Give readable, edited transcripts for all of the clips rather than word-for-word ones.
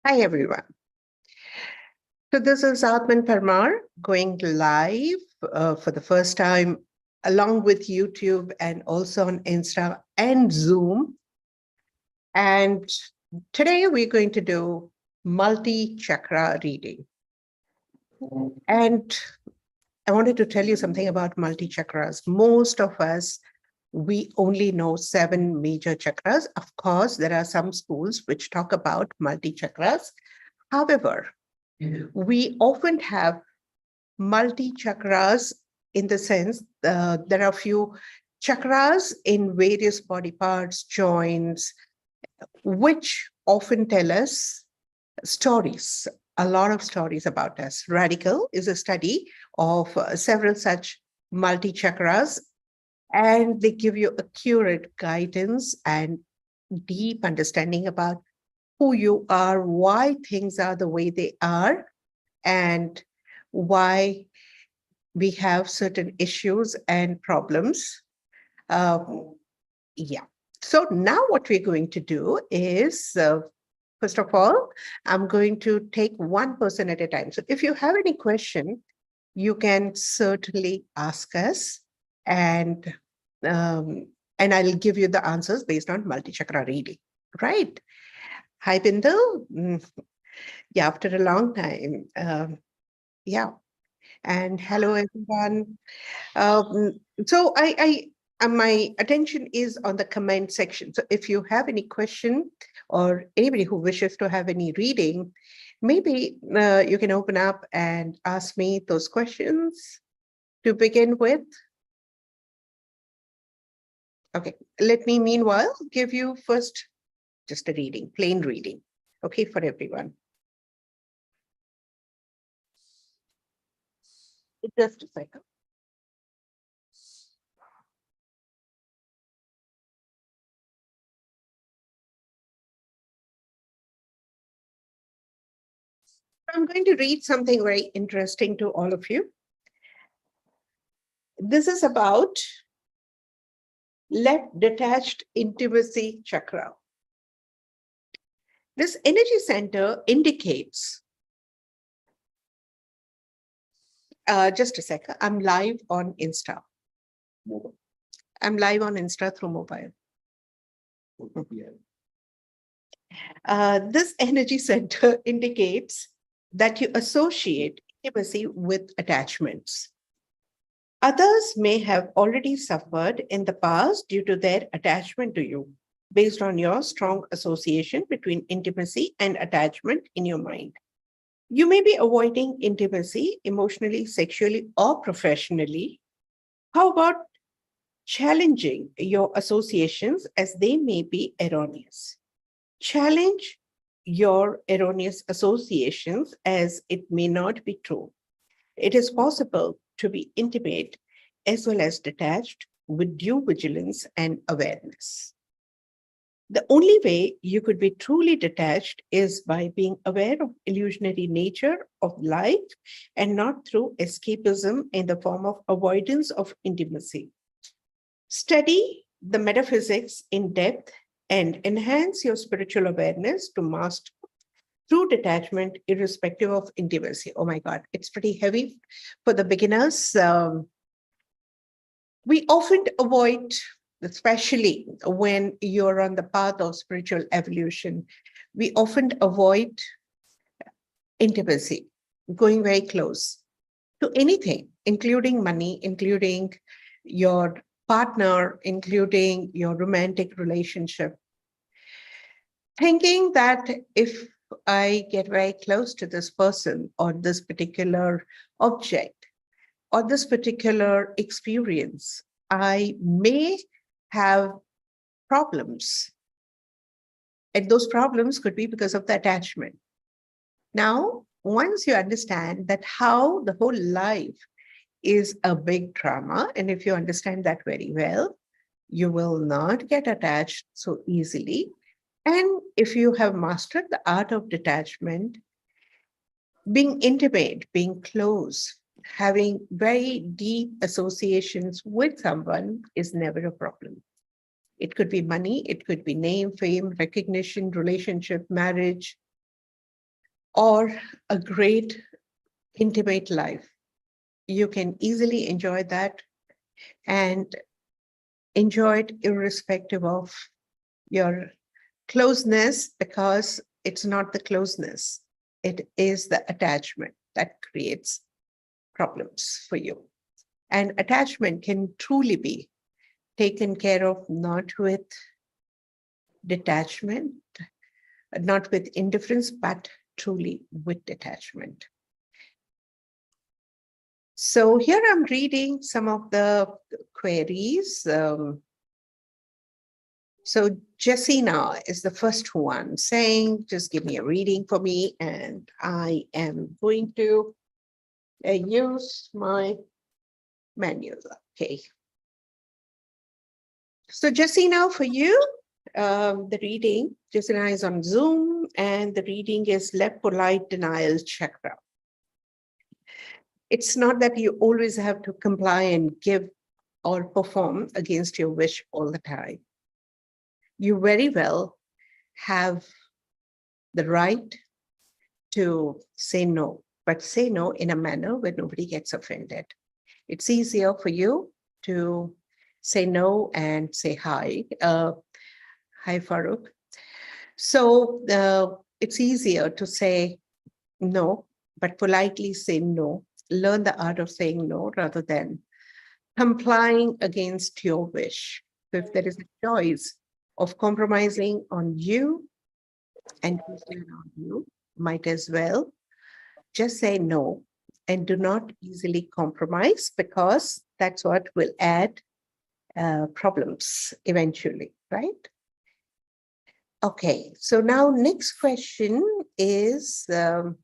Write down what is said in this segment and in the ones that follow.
Hi, everyone. So this is Atman Parmar going live for the first time along with YouTube and also on Insta and Zoom. And today we're going to do multi-chakra reading. And I wanted to tell you something about multi-chakras. Most of us, we only know 7 major chakras. Of course, there are some schools which talk about multi-chakras. However, we often have multi-chakras in the sense there are a few chakras in various body parts, joints, which often tell us stories, a lot of stories about us. Radical is a study of several such multi-chakras, and they give you accurate guidance and deep understanding about who you are, why things are the way they are, and why we have certain issues and problems. Yeah. So now what we're going to do is, first of all, I'm going to take one person at a time. So if you have any question, you can certainly ask us, and I'll give you the answers based on multi-chakra reading, right? Hi, Bindal. Yeah, after a long time. Yeah. And hello, everyone. Um, so my attention is on the comment section. So if you have any question or anybody who wishes to have any reading, maybe you can open up and ask me those questions to begin with. Okay, let me meanwhile give you first just a reading, plain reading, okay, for everyone. Just a second. I'm going to read something very interesting to all of you. This is about left detached intimacy chakra. This energy center indicates, just a second, I'm live on Insta. I'm live on Insta through mobile. This energy center indicates that you associate intimacy with attachments. Others may have already suffered in the past due to their attachment to you, based on your strong association between intimacy and attachment in your mind. You may be avoiding intimacy emotionally, sexually, or professionally. How about challenging your associations as they may be erroneous? Challenge your erroneous associations as it may not be true. It is possible to be intimate as well as detached with due vigilance and awareness. The only way you could be truly detached is by being aware of illusionary nature of life and not through escapism in the form of avoidance of intimacy. Study the metaphysics in depth and enhance your spiritual awareness to master true detachment irrespective of intimacy. Oh my God, it's pretty heavy for the beginners. We often avoid, especially when you're on the path of spiritual evolution, we often avoid intimacy, going very close to anything, including money, including your partner, including your romantic relationship, thinking that if I get very close to this person or this particular object or this particular experience, I may have problems. And those problems could be because of the attachment. Now, once you understand that how the whole life is a big drama, and if you understand that very well, you will not get attached so easily. And if you have mastered the art of detachment, being intimate, being close, having very deep associations with someone is never a problem. It could be money, it could be name, fame, recognition, relationship, marriage, or a great intimate life. You can easily enjoy that and enjoy it irrespective of your closeness, because it's not the closeness, it is the attachment that creates problems for you. And attachment can truly be taken care of not with detachment, not with indifference, but truly with detachment. So here I'm reading some of the queries. So Jessina is the first one saying, just give me a reading for me, and I am going to use my manual. Okay. So Jessina, for you, the reading, Jessina is on Zoom, and the reading is Left Polite Denial Chakra. It's not that you always have to comply and give or perform against your wish all the time. You very well have the right to say no, but say no in a manner where nobody gets offended. It's easier for you to say no and say hi. Hi, Farooq. So it's easier to say no, but politely say no. Learn the art of saying no rather than complying against your wish. So if there is a choice of compromising on you and on you, might as well just say no and do not easily compromise, because that's what will add problems eventually, right? Okay, so now next question is, instead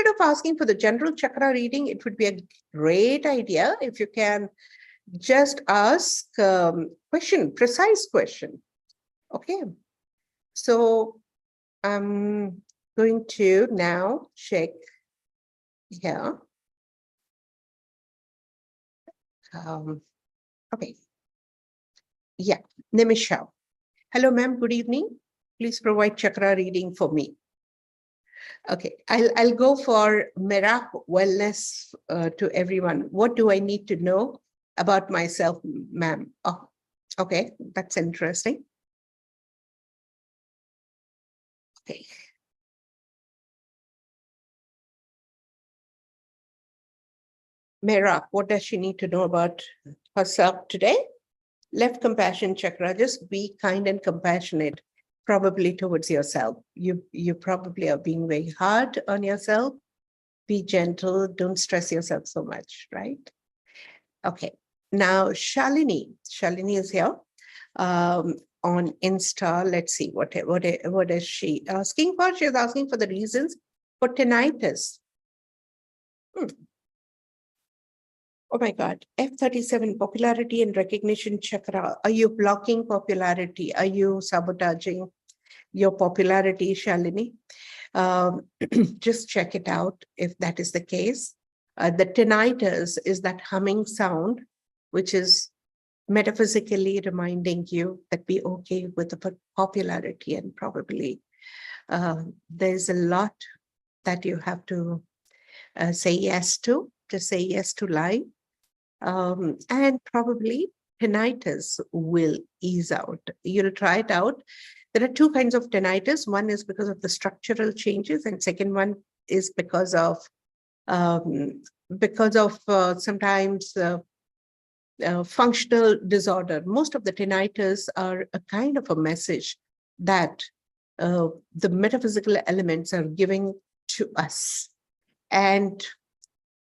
of asking for the general chakra reading, it would be a great idea if you can just ask precise question. Okay, so I'm going to now check here. Okay. Yeah, Nimisha. Hello, ma'am. Good evening. Please provide chakra reading for me. Okay, I'll go for Merak wellness to everyone. What do I need to know about myself, ma'am? Oh, okay, that's interesting. Okay. Merak, what does she need to know about herself today? Left compassion chakra, just be kind and compassionate, probably towards yourself. You probably are being very hard on yourself. Be gentle, don't stress yourself so much, right? Okay, now Shalini is here on Insta. Let's see, what is she asking for? She's asking for the reasons for tinnitus. Oh my God, F37, popularity and recognition chakra. Are you blocking popularity? Are you sabotaging your popularity, Shalini? Just check it out if that is the case. The tinnitus is that humming sound, which is metaphysically reminding you that be okay with the popularity, and probably there's a lot that you have to say yes to say yes to life. And probably tinnitus will ease out. You'll try it out. There are two kinds of tinnitus. One is because of the structural changes, and second one is because of sometimes functional disorder. Most of the tinnitus are a kind of a message that the metaphysical elements are giving to us. And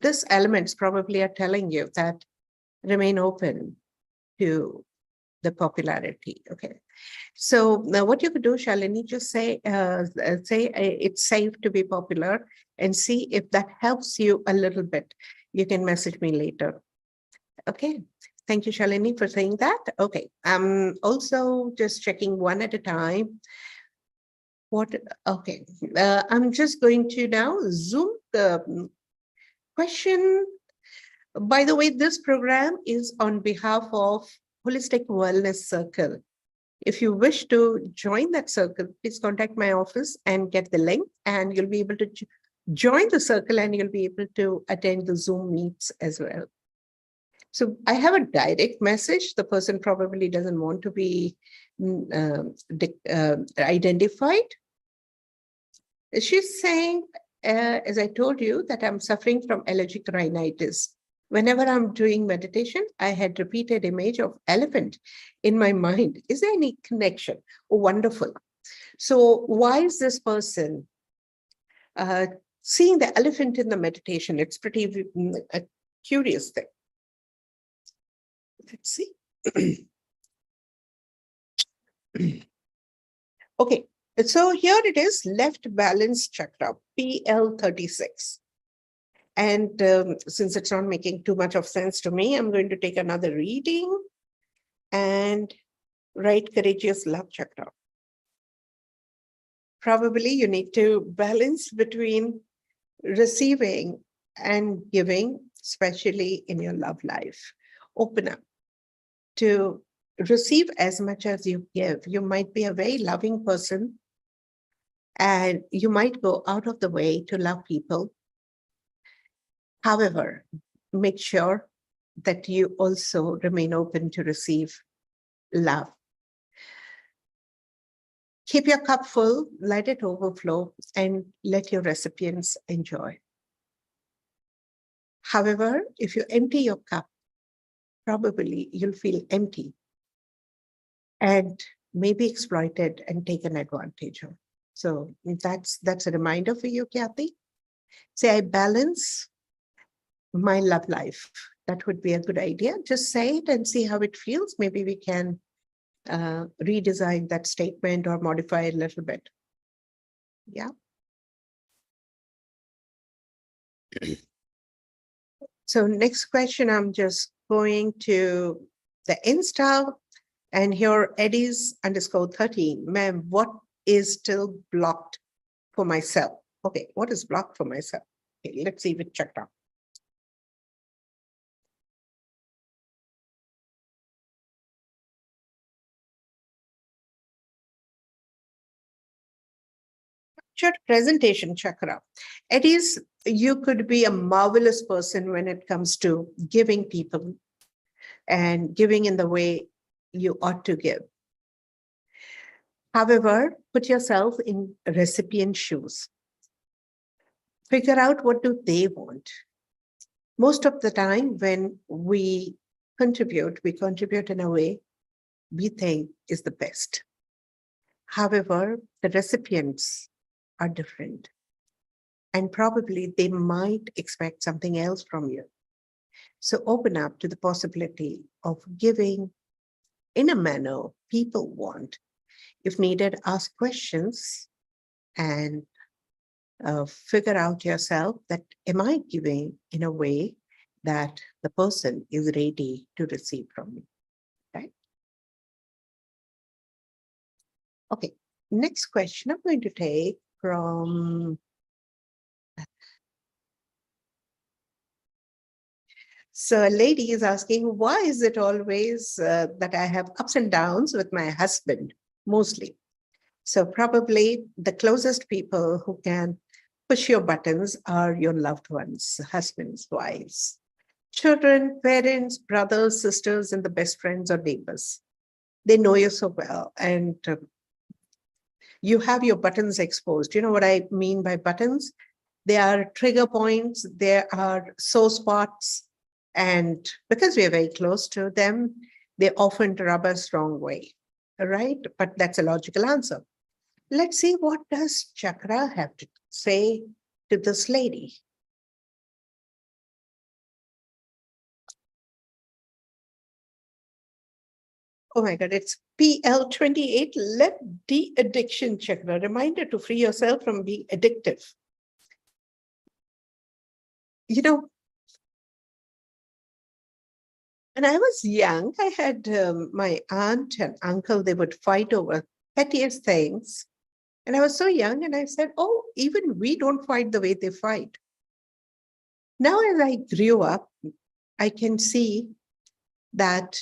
these elements probably are telling you that remain open to the popularity. Okay. So now what you could do, Shalini, just say it's safe to be popular, and see if that helps you a little bit. You can message me later. Okay. Thank you, Shalini, for saying that. Okay. I'm also just checking one at a time. Okay. I'm just going to now Zoom the question. By the way, this program is on behalf of Holistic Wellness Circle. If you wish to join that circle, please contact my office and get the link, and you'll be able to join the circle and you'll be able to attend the Zoom meets as well. So I have a direct message. The person probably doesn't want to be identified. She's saying, as I told you, that I'm suffering from allergic rhinitis. Whenever I'm doing meditation, I had repeated image of elephant in my mind. Is there any connection? Oh, wonderful. So why is this person seeing the elephant in the meditation? It's pretty a curious thing. Let's see. Okay, so here it is, left balance chakra, PL36. And since it's not making too much of sense to me, I'm going to take another reading and right courageous love chakra. Probably you need to balance between receiving and giving, especially in your love life. Open up to receive as much as you give. You might be a very loving person and you might go out of the way to love people. However, make sure that you also remain open to receive love. Keep your cup full, let it overflow, and let your recipients enjoy. However, if you empty your cup, probably you'll feel empty and maybe exploited and taken advantage of. So that's a reminder for you, Kathy. Say, I balance my love life. That would be a good idea. Just say it and see how it feels. Maybe we can redesign that statement or modify it a little bit. Yeah. So next question, I'm just going to the Insta, and here Eddie's _13. Ma'am, what is still blocked for myself? Okay, what is blocked for myself? Okay, let's see if it checked out. Presentation chakra. It is, you could be a marvelous person when it comes to giving people and giving in the way you ought to give. However, put yourself in recipient shoes. Figure out what do they want. Most of the time when we contribute in a way we think is the best. However, the recipients are different. And probably they might expect something else from you. So open up to the possibility of giving in a manner people want. If needed, ask questions and figure out yourself that, am I giving in a way that the person is ready to receive from me, right? Okay, next question I'm going to take from So a lady is asking, why is it always that I have ups and downs with my husband, mostly? So probably the closest people who can push your buttons are your loved ones, husbands, wives, children, parents, brothers, sisters, and the best friends or neighbors. They know you so well, and you have your buttons exposed. You know what I mean by buttons? They are trigger points, there are sore spots, and because we are very close to them, they often rub us wrong way, right? But that's a logical answer. Let's see, what does chakra have to say to this lady? Oh my God, it's PL28, let de-addiction chakra. Reminder to free yourself from being addictive. You know, when I was young, I had my aunt and uncle, they would fight over pettiest things. And I was so young and I said, oh, even we don't fight the way they fight. Now, as I grew up, I can see that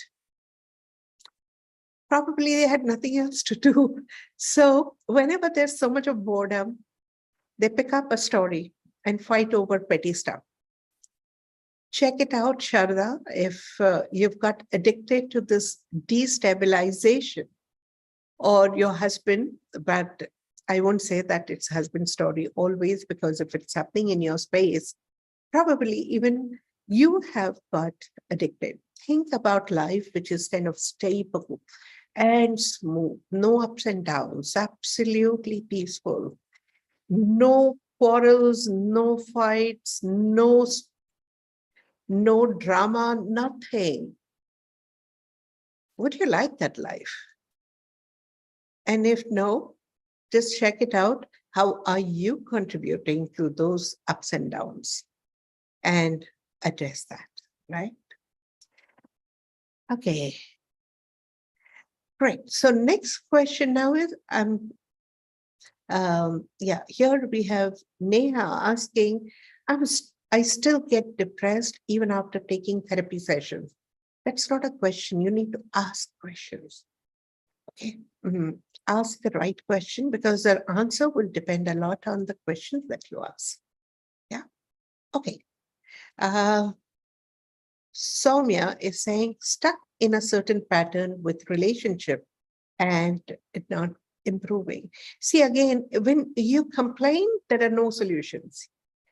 Probably they had nothing else to do. So whenever there's so much of boredom, they pick up a story and fight over petty stuff. Check it out, Sharda, if you've got addicted to this destabilization, or your husband, but I won't say that it's husband story always, because if it's happening in your space, probably even you have got addicted. Think about life, which is kind of stable and smooth, no ups and downs, absolutely peaceful, no quarrels, no fights, no drama, nothing. Would you like that life? And if no, just check it out. How are you contributing to those ups and downs? And address that, right? Okay. Great. So next question now is, here we have Neha asking, I still get depressed even after taking therapy sessions. That's not a question. You need to ask questions. Okay. Ask the right question, because the answer will depend a lot on the questions that you ask. Yeah. Okay. Soumya is saying, stuck in a certain pattern with relationship and it not improving. See, again, when you complain, there are no solutions.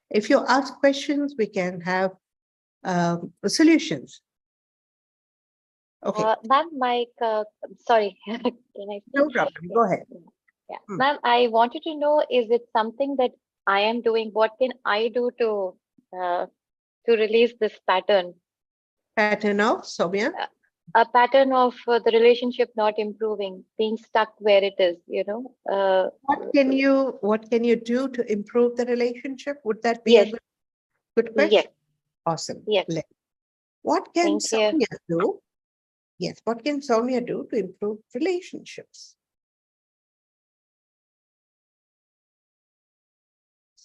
If you ask questions, we can have solutions. Okay. Ma'am, sorry, can I No speak? problem. Yeah. Go ahead. Yeah. Ma'am, I wanted to know, is it something that I am doing? What can I do to release this pattern? Pattern of Soumya? A pattern of the relationship not improving, being stuck where it is, What can you do to improve the relationship? Would that be Yes, a good question? yes, Awesome. yes. What can Thank you. Soumya do? Yes, what can Soumya do to improve relationships?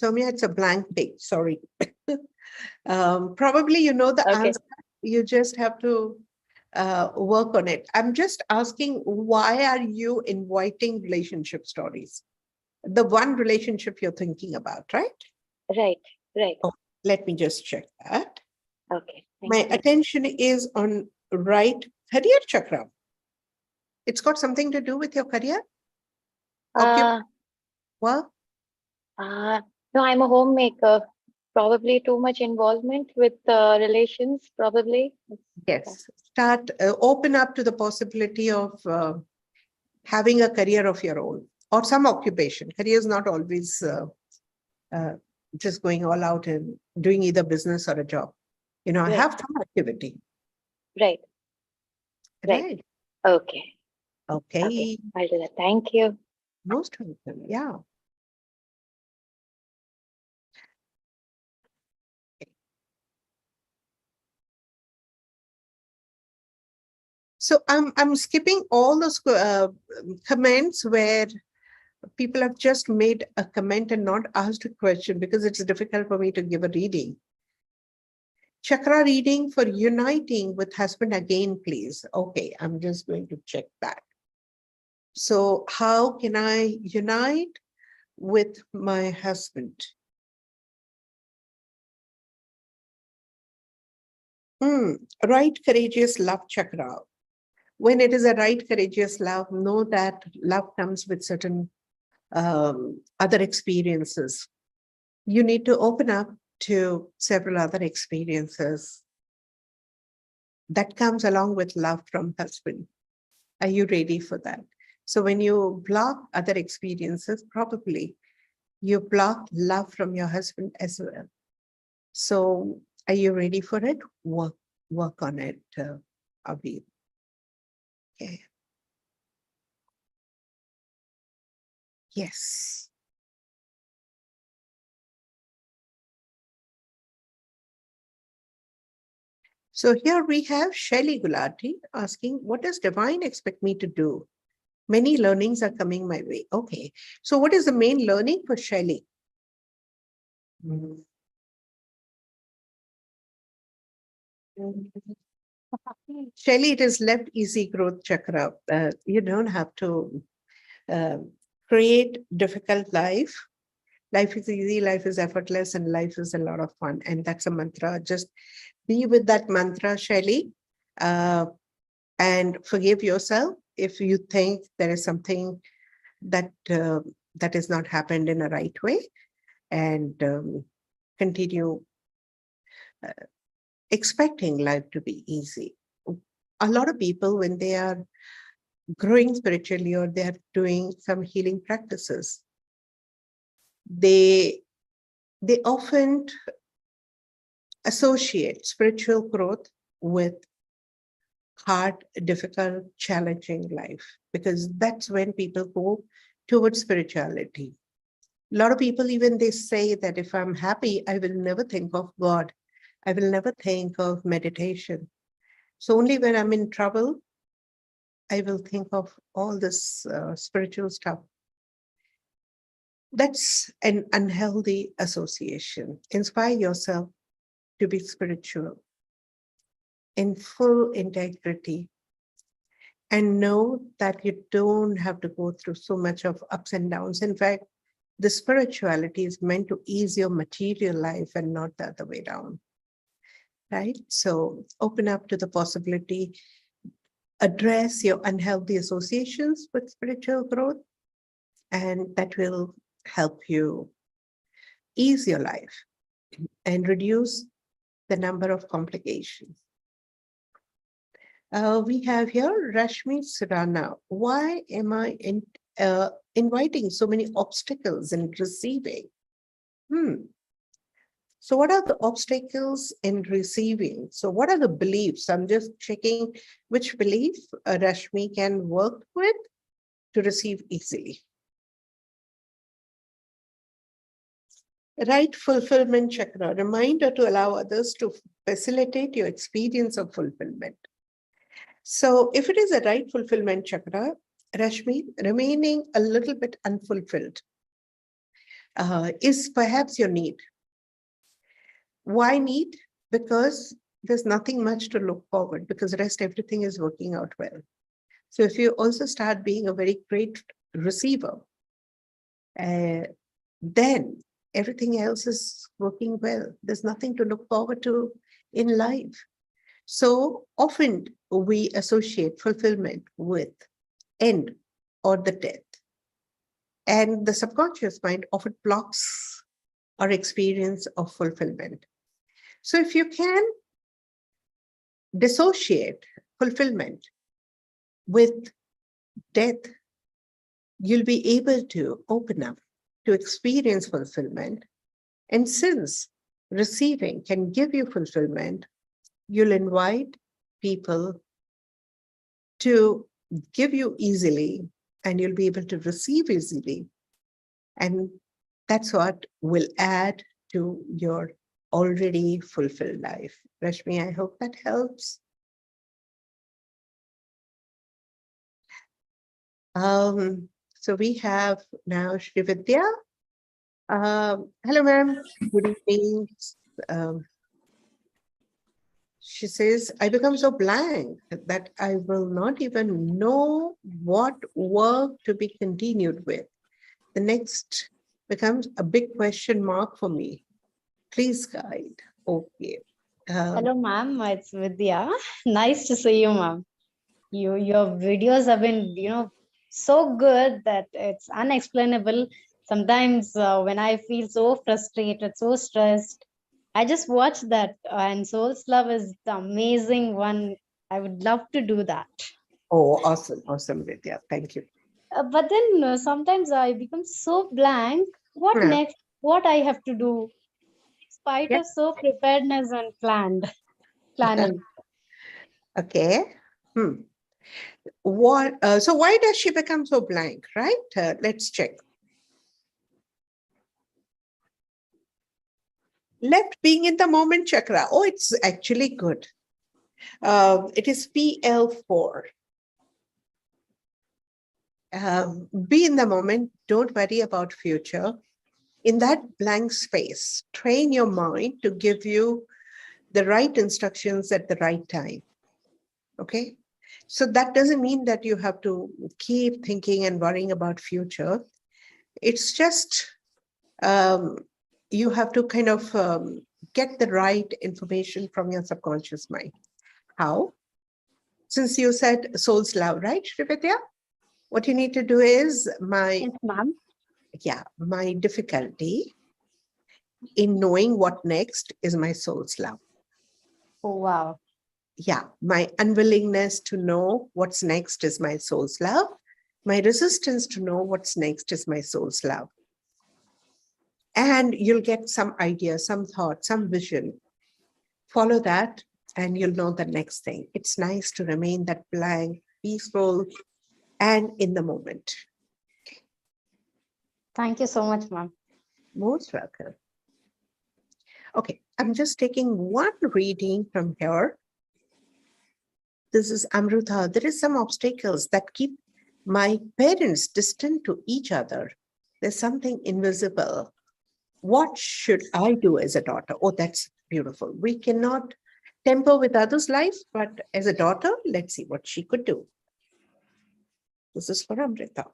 Soumya, it's a blank page, sorry. Probably you know the Okay. answer. You just have to work on it. I'm just asking, why are you inviting relationship stories? The one relationship you're thinking about, right? Right, right. Oh, let me just check that. Okay. My attention is on right career chakra. It's got something to do with your career? Work? No, I'm a homemaker. Probably too much involvement with relations, probably. Yes. Start, open up to the possibility of having a career of your own or some occupation. Career is not always just going all out and doing either business or a job. Right. Have some activity. Right. Right. Okay. Okay. I'll do that. Thank you. Most welcome. Yeah. So I'm skipping all those comments where people have just made a comment and not asked a question, because it's difficult for me to give a reading. Chakra reading for uniting with husband again, please. Okay, I'm just going to check that. So how can I unite with my husband? Right, courageous love chakra. When it is a right, courageous love, know that love comes with certain other experiences. You need to open up to several other experiences that comes along with love from husband. Are you ready for that? So when you block other experiences, probably you block love from your husband as well. So are you ready for it? Work on it, Abhi. Okay. Yes. So here we have Shelly Gulati asking, what does divine expect me to do? Many learnings are coming my way. Okay. So what is the main learning for Shelly? Shelly, it is left easy growth chakra. You don't have to uh, create difficult life. Life is easy, life is effortless, and life is a lot of fun. And that's a mantra. Just be with that mantra, Shelly, uh, and forgive yourself if you think there is something that that is not happened in a right way, and continue expecting life to be easy. A lot of people, when they are growing spiritually or they are doing some healing practices, they often associate spiritual growth with hard, difficult, challenging life, because that's when people go towards spirituality. A lot of people, even they say that if I'm happy, I will never think of God. I will never think of meditation. So only when I'm in trouble, I will think of all this spiritual stuff. That's an unhealthy association. Inspire yourself to be spiritual in full integrity, and know that you don't have to go through so much of ups and downs. In fact, the spirituality is meant to ease your material life and not the other way around, right? So open up to the possibility, address your unhealthy associations with spiritual growth, and that will help you ease your life and reduce the number of complications. We have here Rashmi Surana. Why am I inviting so many obstacles in receiving? So what are the obstacles in receiving? So what are the beliefs? I'm just checking which belief Rashmi can work with to receive easily. Right fulfillment chakra, reminder to allow others to facilitate your experience of fulfillment. So if it is a right fulfillment chakra, Rashmi, remaining a little bit unfulfilled is perhaps your need. Why need? Because there's nothing much to look forward, because the rest everything is working out well. So if you also start being a very great receiver, then everything else is working well. There's nothing to look forward to in life. So often we associate fulfillment with end or the death. And the subconscious mind often blocks our experience of fulfillment. So if you can dissociate fulfillment with death, you'll be able to open up to experience fulfillment. And since receiving can give you fulfillment, you'll invite people to give you easily, and you'll be able to receive easily. And that's what will add to your already fulfilled life. Rashmi, I hope that helps. So we have now Srividya. Hello, ma'am. Good evening. She says, I become so blank that I will not even know what work to be continued with. The next becomes a big question mark for me. Please guide. Okay. Hello, ma'am. It's Vidya. Nice to see you, ma'am. Your videos have been, so good that it's unexplainable. Sometimes when I feel so frustrated, so stressed, I just watch that. And Soul's Love is the amazing one. I would love to do that. Oh, awesome. Awesome, Vidya. Thank you. But then sometimes I become so blank. What Yeah. next? What I have to do? In spite Yeah. of so preparedness and planning. Okay. What? So why does she become so blank, right? Let's check. Left being in the moment chakra. Oh, it's actually good. It is PL4. Be in the moment. Don't worry about future. In that blank space, train your mind to give you the right instructions at the right time. Okay. So that doesn't mean that you have to keep thinking and worrying about future. It's just you have to kind of get the right information from your subconscious mind. How? Since you said soul's love, right, Srividya? What you need to do is my difficulty in knowing what next is my soul's love. Oh, wow. Yeah, my unwillingness to know what's next is my soul's love. My resistance to know what's next is my soul's love. And you'll get some idea, some thought, some vision. Follow that, and you'll know the next thing. It's nice to remain that blank, peaceful, and in the moment. Thank you so much, ma'am. Most welcome. Okay, I'm just taking one reading from here. This is Amruta. There is some obstacles that keep my parents distant to each other. There's something invisible. What should I do as a daughter? Oh, that's beautiful. We cannot temper with others' life, but as a daughter, let's see what she could do. This is for Amrita.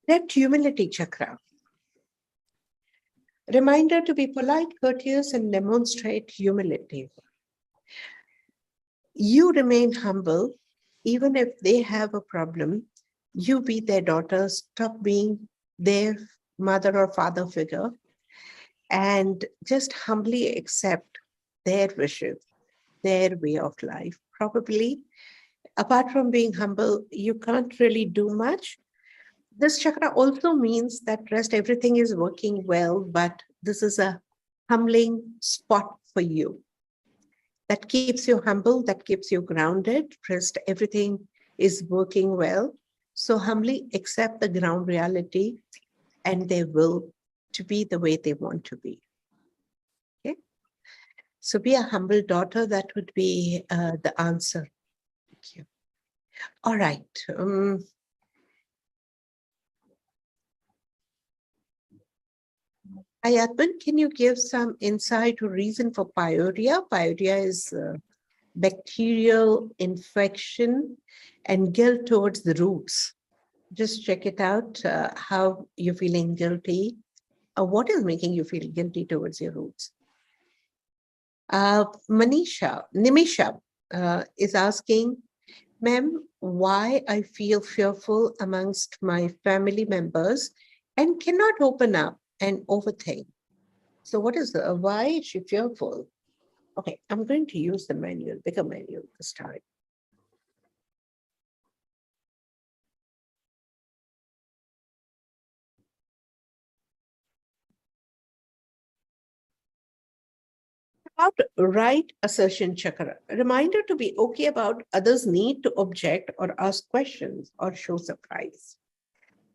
Left humility chakra. Reminder to be polite, courteous, and demonstrate humility. You remain humble, even if they have a problem. You be their daughter, stop being their mother or father figure, and just humbly accept their wishes, their way of life. Probably, apart from being humble, you can't really do much. This chakra also means that rest everything is working well, but this is a humbling spot for you. That keeps you humble, that keeps you grounded. Rest everything is working well. So humbly accept the ground reality and their will to be the way they want to be. Okay. So be a humble daughter. That would be the answer. Thank you. All right. Ayatman, can you give some insight or reason for pyuria? Pyuria is bacterial infection and guilt towards the roots. Just check it out, how you're feeling guilty. What is making you feel guilty towards your roots? Nimisha is asking, ma'am, why I feel fearful amongst my family members and cannot open up and overthink. So what is why is she fearful? Okay, I'm going to use the manual, bigger manual this time. About right assertion chakra, a reminder to be okay about others' need to object or ask questions or show surprise.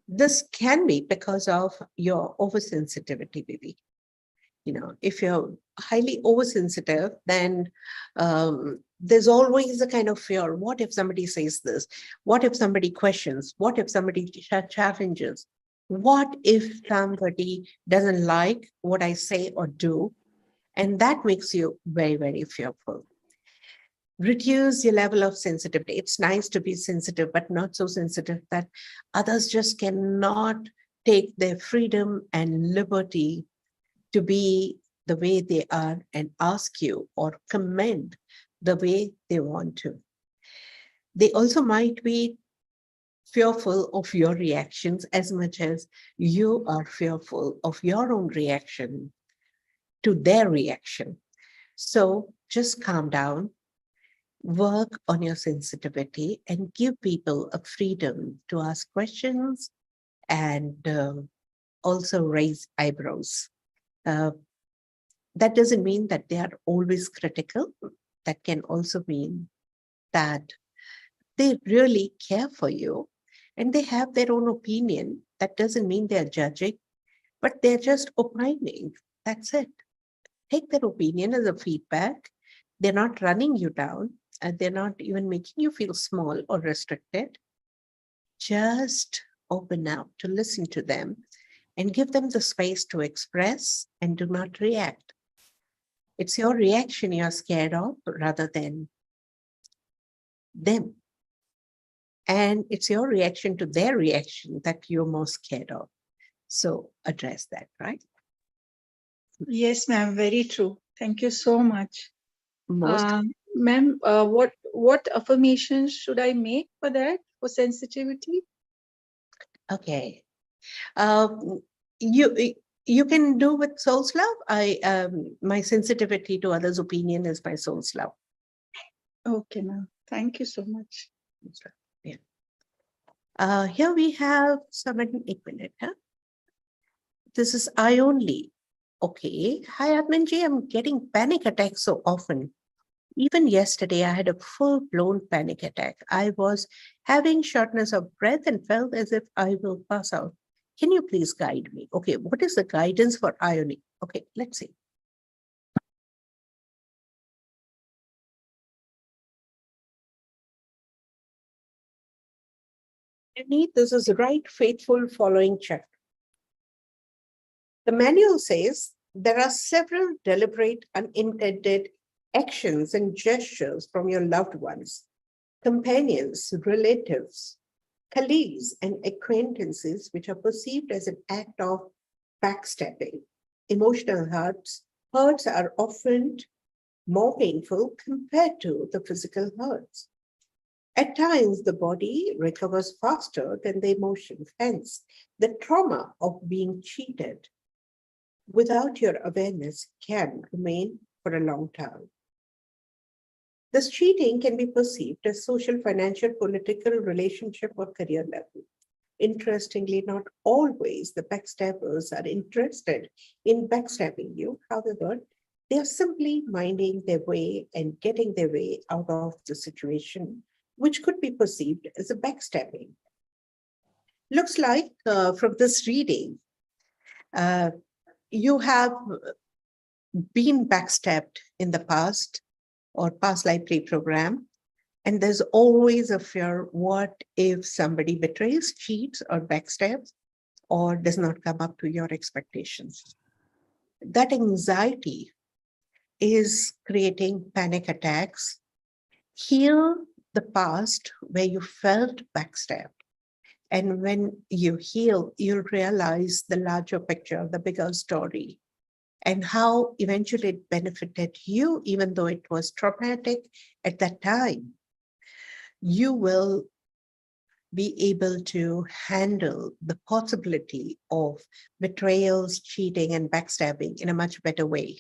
This can be because of your oversensitivity, baby. You know, if you're highly oversensitive, then there's always a kind of fear. What if somebody says this? What if somebody questions? What if somebody challenges? What if somebody doesn't like what I say or do? And that makes you very, very fearful. Reduce your level of sensitivity. It's nice to be sensitive, but not so sensitive that others just cannot take their freedom and liberty to be the way they are and ask you or comment the way they want to. They also might be fearful of your reactions as much as you are fearful of your own reaction to their reaction. So just calm down, work on your sensitivity, and give people a freedom to ask questions and also raise eyebrows. That doesn't mean that they are always critical. That can also mean that they really care for you and they have their own opinion. That doesn't mean they're judging, but they're just opining. That's it. Take their opinion as a feedback. They're not running you down, and they're not even making you feel small or restricted. Just open up to listen to them and give them the space to express and do not react. It's your reaction you're scared of rather than them. And it's your reaction to their reaction that you're most scared of. So address that, right? Yes, ma'am, very true. Thank you so much. Most Ma'am, what affirmations should I make for that, for sensitivity? okay. You you can do with soul's love. My sensitivity to others' opinion is my soul's love. Okay, ma'am. Thank you so much. Yeah. Here we have someone, 1 minute. Huh? This is I only. Okay. Hi, Adminji. I'm getting panic attacks so often. Even yesterday, I had a full-blown panic attack. I was having shortness of breath and felt as if I will pass out. Can you please guide me? Okay, what is the guidance for Ione? Okay, let's see. Ione, this is right faithful following check. The manual says there are several deliberate unintended actions and gestures from your loved ones, companions, relatives, colleagues, and acquaintances which are perceived as an act of backstabbing. Emotional hurts are often more painful compared to the physical hurts. At times, the body recovers faster than the emotions. Hence, the trauma of being cheated without your awareness can remain for a long time. This cheating can be perceived as social, financial, political, relationship, or career level. Interestingly, not always the backstabbers are interested in backstabbing you. However, they are simply minding their way and getting their way out of the situation, which could be perceived as a backstabbing. Looks like from this reading, you have been backstabbed in the past or past life reprogram. And there's always a fear, what if somebody betrays, cheats, or backstabs, or does not come up to your expectations? That anxiety is creating panic attacks. Heal the past where you felt backstabbed. And when you heal, you'll realize the larger picture, the bigger story, and how eventually it benefited you, even though it was traumatic at that time. You will be able to handle the possibility of betrayals, cheating, and backstabbing in a much better way.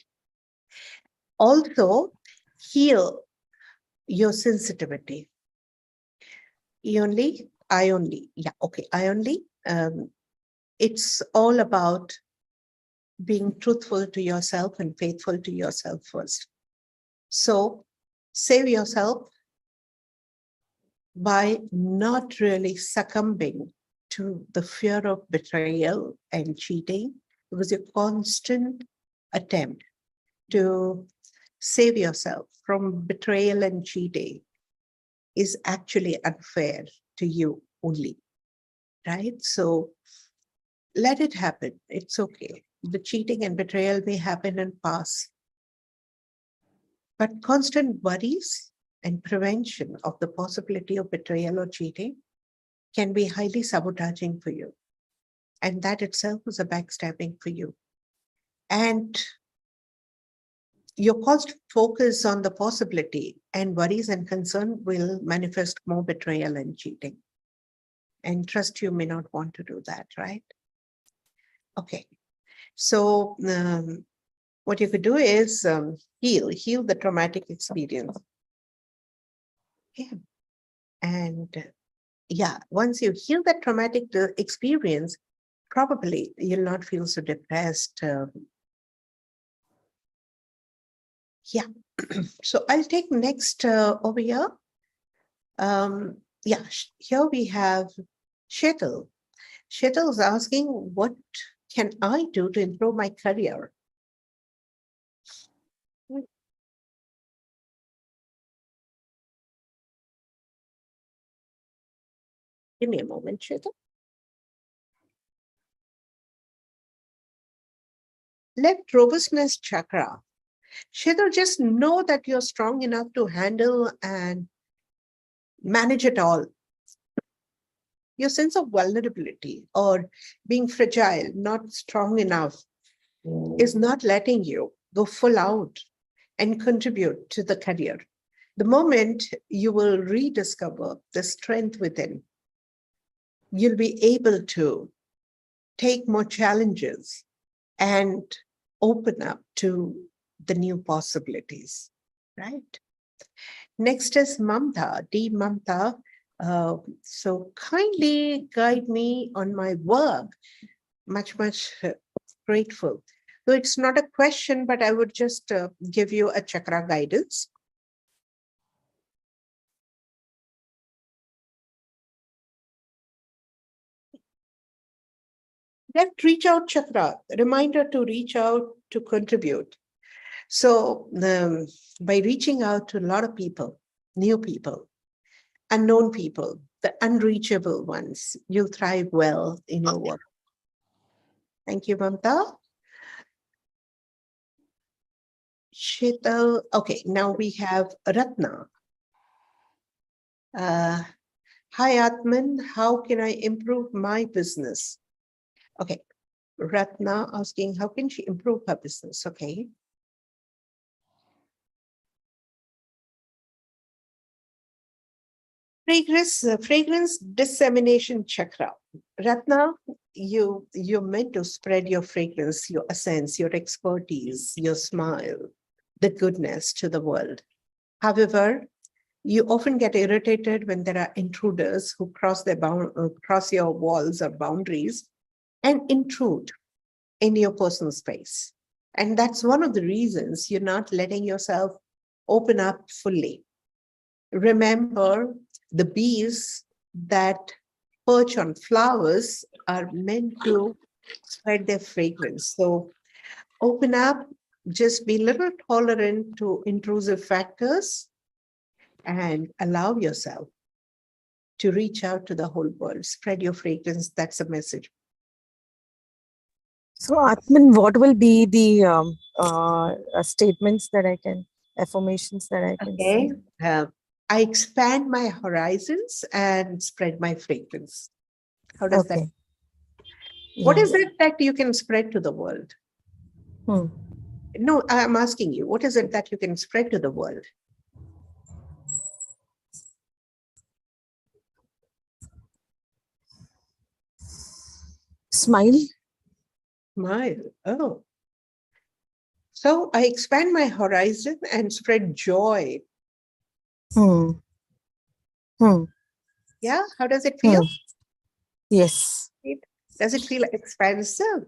Also, heal your sensitivity. I only. Yeah, okay, I only. It's all about being truthful to yourself and faithful to yourself first. So save yourself by not really succumbing to the fear of betrayal and cheating. It was a constant attempt to save yourself from betrayal and cheating is actually unfair to you only, right? So let it happen. It's okay. The cheating and betrayal may happen and pass. But constant worries and prevention of the possibility of betrayal or cheating can be highly sabotaging for you. And that itself is a backstabbing for you. And your constant focus on the possibility and worries and concern will manifest more betrayal and cheating. And trust you may not want to do that, right? Okay. So what you could do is heal the traumatic experience. Okay. And yeah, once you heal that traumatic experience, probably you'll not feel so depressed. Yeah. So I'll take next over here. Yeah, here we have Shetal. Shetal is asking, what can I do to improve my career? Give me a moment, Shetal. Left robustness chakra. Shito, just know that you're strong enough to handle and manage it all. Your sense of vulnerability or being fragile, not strong enough, is not letting you go full out and contribute to the career. The moment you will rediscover the strength within, you'll be able to take more challenges and open up to the new possibilities, right? Next is Mamta, D. Mamta. So kindly guide me on my work. Much grateful. So it's not a question, but I would just give you a chakra guidance. Left reach out chakra, reminder to reach out to contribute. So by reaching out to a lot of people, new people, unknown people, the unreachable ones, you'll thrive well in your work. Thank you, Mamta. Sheetal. Okay, now we have Ratna. Hi, Atman. How can I improve my business? Okay, Ratna asking, how can she improve her business? Okay. Fragrance dissemination chakra. Ratna, you're meant to spread your fragrance, your essence, your expertise, your smile, the goodness to the world. However, you often get irritated when there are intruders who cross your walls or boundaries and intrude in your personal space. And that's one of the reasons you're not letting yourself open up fully. Remember, the bees that perch on flowers are meant to spread their fragrance. So open up, just be a little tolerant to intrusive factors and allow yourself to reach out to the whole world. Spread your fragrance. That's a message. So, Atman, what will be the statements that I can, affirmations that I can say? I expand my horizons and spread my fragrance. How does that? What is it that you can spread to the world? No, I'm asking you, what is it that you can spread to the world? Smile. Smile. Oh. So I expand my horizon and spread joy. Yeah, how does it feel? Yes. Does it feel expansive?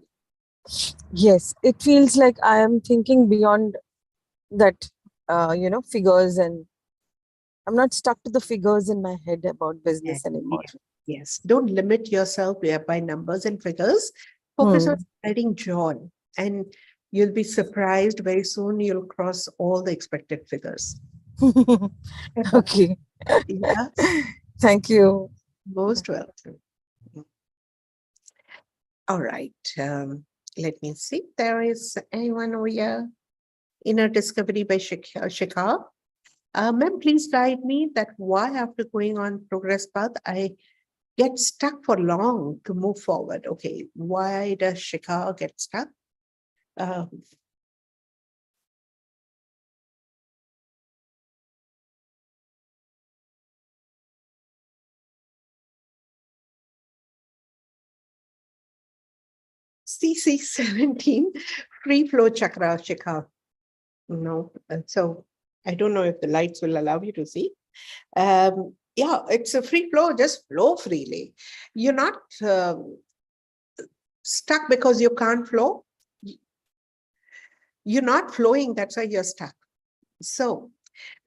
Yes, it feels like I am thinking beyond that, figures, and I'm not stuck to the figures in my head about business anymore. Yes, don't limit yourself by numbers and figures. Focus on spreading joy, and you'll be surprised very soon. You'll cross all the expected figures. Okay. Yeah. Thank you. Most welcome. All right. Let me see. There is anyone over here. Inner Discovery by Shikhar. Ma'am, please guide me that why after going on progress path, I get stuck for long to move forward. Okay, why does Shikhar get stuck? CC17, free flow chakra, Shikhar. No, so I don't know if the lights will allow you to see. Yeah, it's a free flow, just flow freely. You're not stuck because you can't flow. You're not flowing, that's why you're stuck. So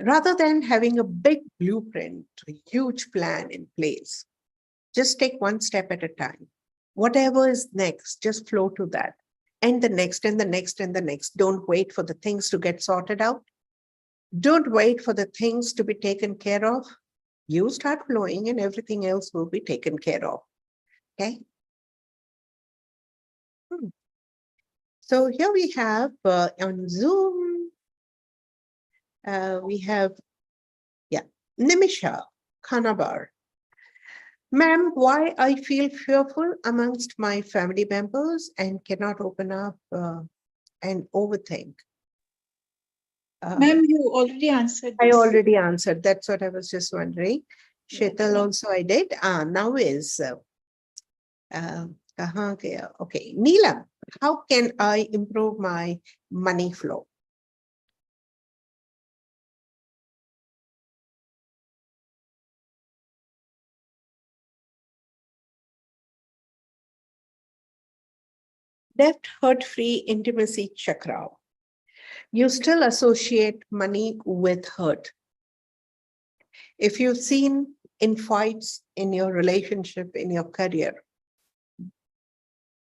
rather than having a big blueprint, a huge plan in place, just take one step at a time. Whatever is next, just flow to that. And the next, and the next, and the next. Don't wait for the things to get sorted out. Don't wait for the things to be taken care of. You start flowing and everything else will be taken care of. Okay. So here we have on Zoom, We have, Nimisha Khanabar. Ma'am, why I feel fearful amongst my family members and cannot open up and overthink. Ma'am, you already answered I this. already answered. That's what I was just wondering. Yeah. Shetal also I did. Now is kahan gaya? Okay, Neelam, how can I improve my money flow? Left hurt-free intimacy chakra. You still associate money with hurt. If you've seen in fights in your relationship, in your career,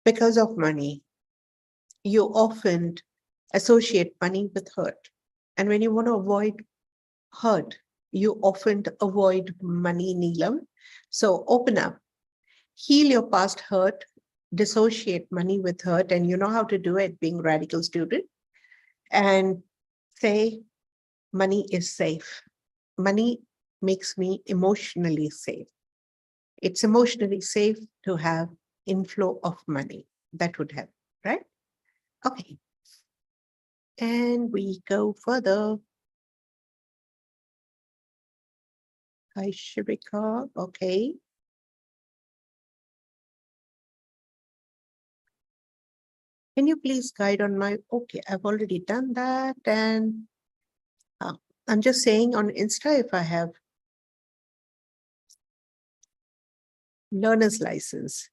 because of money, you often associate money with hurt. And when you want to avoid hurt, you often avoid money, Neelam. So open up, heal your past hurt, dissociate money with hurt, and you know how to do it being radical student. And say, money is safe. Money makes me emotionally safe. It's emotionally safe to have inflow of money. That would help, right? Okay. And we go further. Hi, Shivika. Okay. Can you please guide on my, okay, I've already done that. And I'm just saying on Insta, if I have learner's license.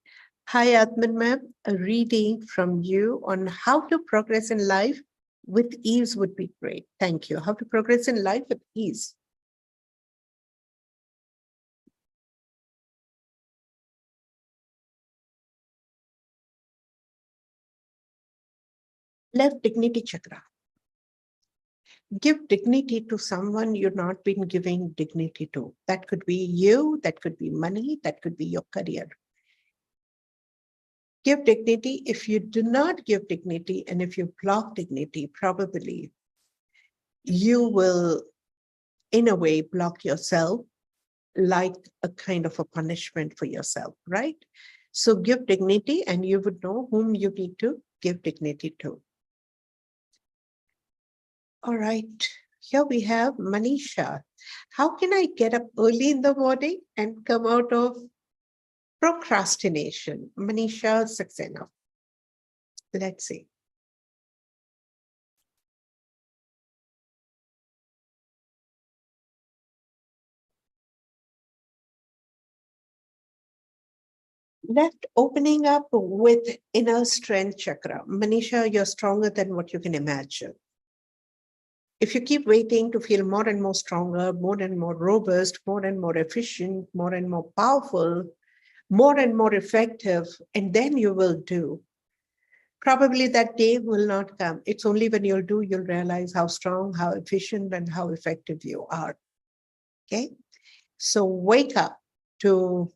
Hi, Atman ma'am, a reading from you on how to progress in life with ease would be great. Thank you. How to progress in life with ease. Left dignity chakra. Give dignity to someone you've not been giving dignity to. That could be you, that could be money, that could be your career. Give dignity. If you do not give dignity and if you block dignity, probably you will, in a way, block yourself like a kind of a punishment for yourself, right? So give dignity and you would know whom you need to give dignity to. All right, here we have Manisha. How can I get up early in the morning and come out of procrastination? Manisha Saxena. Let's see. Left opening up with inner strength chakra. Manisha, you're stronger than what you can imagine. If you keep waiting to feel more and more stronger, more and more robust, more and more efficient, more and more powerful, more and more effective, and then you will do, probably that day will not come. It's only when you'll do, you'll realize how strong, how efficient, and how effective you are. Okay? So wake up to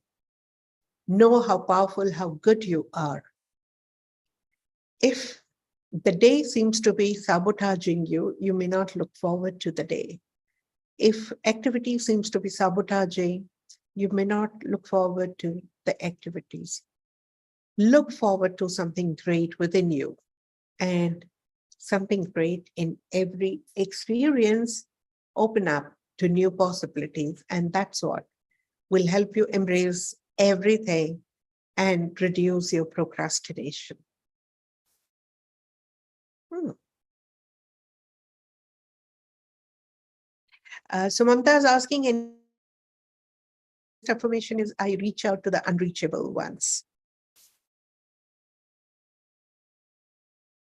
know how powerful, how good you are. If the day seems to be sabotaging you, you may not look forward to the day. If activity seems to be sabotaging, you may not look forward to the activities. Look forward to something great within you and something great in every experience. Open up to new possibilities. And that's what will help you embrace everything and reduce your procrastination. So Mamta is asking, and affirmation is, I reach out to the unreachable ones.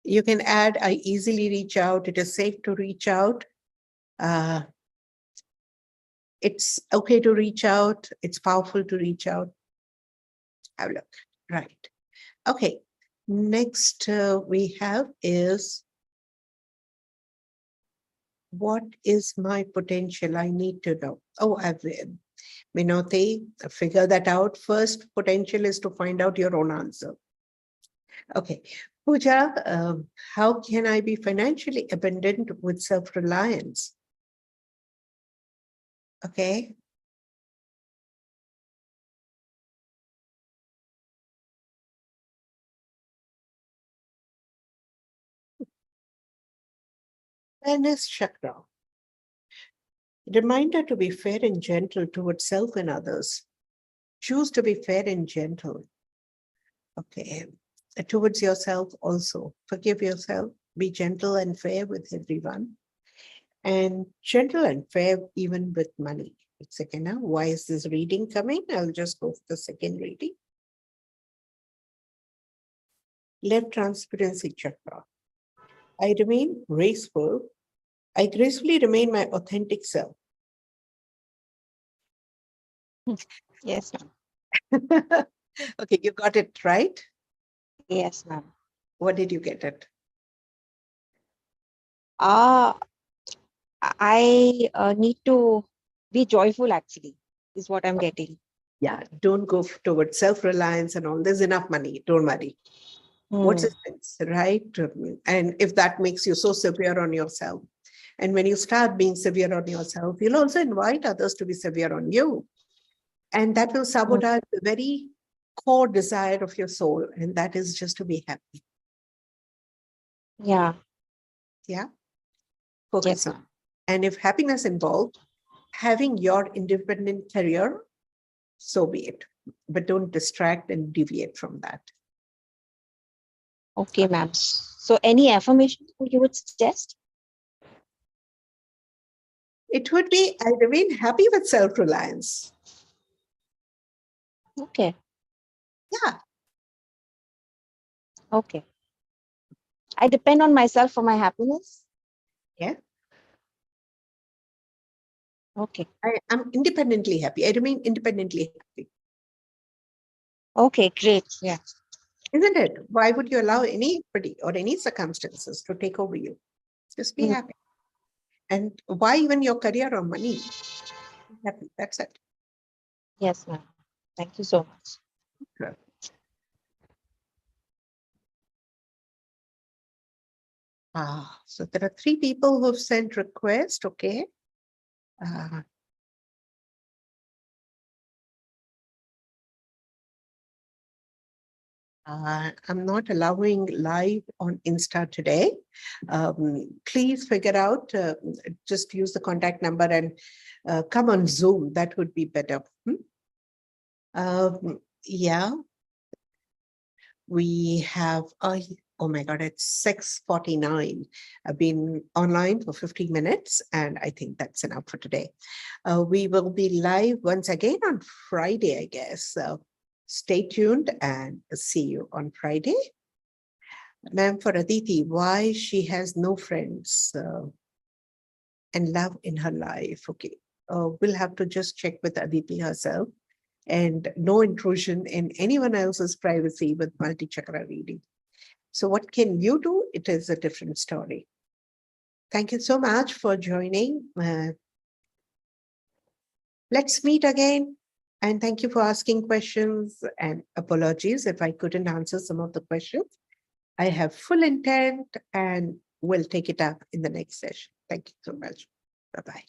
You can add, I easily reach out. It is safe to reach out. It's okay to reach out. It's powerful to reach out. Have a look. Right. Okay. Next we have is, what is my potential? I need to know. Oh, I've Minoti, figure that out. First potential is to find out your own answer. Okay. Pooja, how can I be financially abundant with self-reliance? Okay. Awareness chakra. Reminder to be fair and gentle towards self and others. Choose to be fair and gentle. Okay. Towards yourself also. Forgive yourself. Be gentle and fair with everyone. And gentle and fair even with money. Second, now, why is this reading coming? I'll just go for the second reading. Left transparency chakra. I remain graceful. I gracefully remain my authentic self. Yes, ma'am. Okay, you got it right. Yes, ma'am. What did you get it? I need to be joyful, actually, is what I'm getting. Yeah, don't go towards self-reliance and all. There's enough money. Don't worry. What's Hmm. the sense, right? And if that makes you so severe on yourself, and when you start being severe on yourself, you'll also invite others to be severe on you. And that will sabotage the very core desire of your soul. And that is just to be happy. Yeah. Yeah. Focus Yes, on. ma'am. And if happiness involved having your independent career, so be it. But don't distract and deviate from that. Okay, ma'am. So, any affirmation you would suggest? It would be, I remain happy with self-reliance. Okay. Yeah. Okay. I depend on myself for my happiness. Yeah. Okay. I'm independently happy. I remain independently happy. Okay, great. Yeah. Isn't it? Why would you allow anybody or any circumstances to take over you? Just be Mm. happy. And why even your career or money? Be happy. That's it. Yes, ma'am. Thank you so much. Sure. So there are 3 people who've sent requests. Okay. I'm not allowing live on Insta today. Please figure out, just use the contact number and come on Zoom. That would be better. Yeah, we have, oh my God, it's 6:49. I've been online for 50 minutes and I think that's enough for today. We will be live once again on Friday, I guess. Stay tuned and see you on Friday. Ma'am, for Aditi, why she has no friends and love in her life? Okay, we'll have to just check with Aditi herself, and no intrusion in anyone else's privacy with multi-chakra reading. So what can you do? It is a different story. Thank you so much for joining. Let's meet again. And thank you for asking questions, and apologies if I couldn't answer some of the questions. I have full intent and we'll take it up in the next session. Thank you so much. Bye-bye.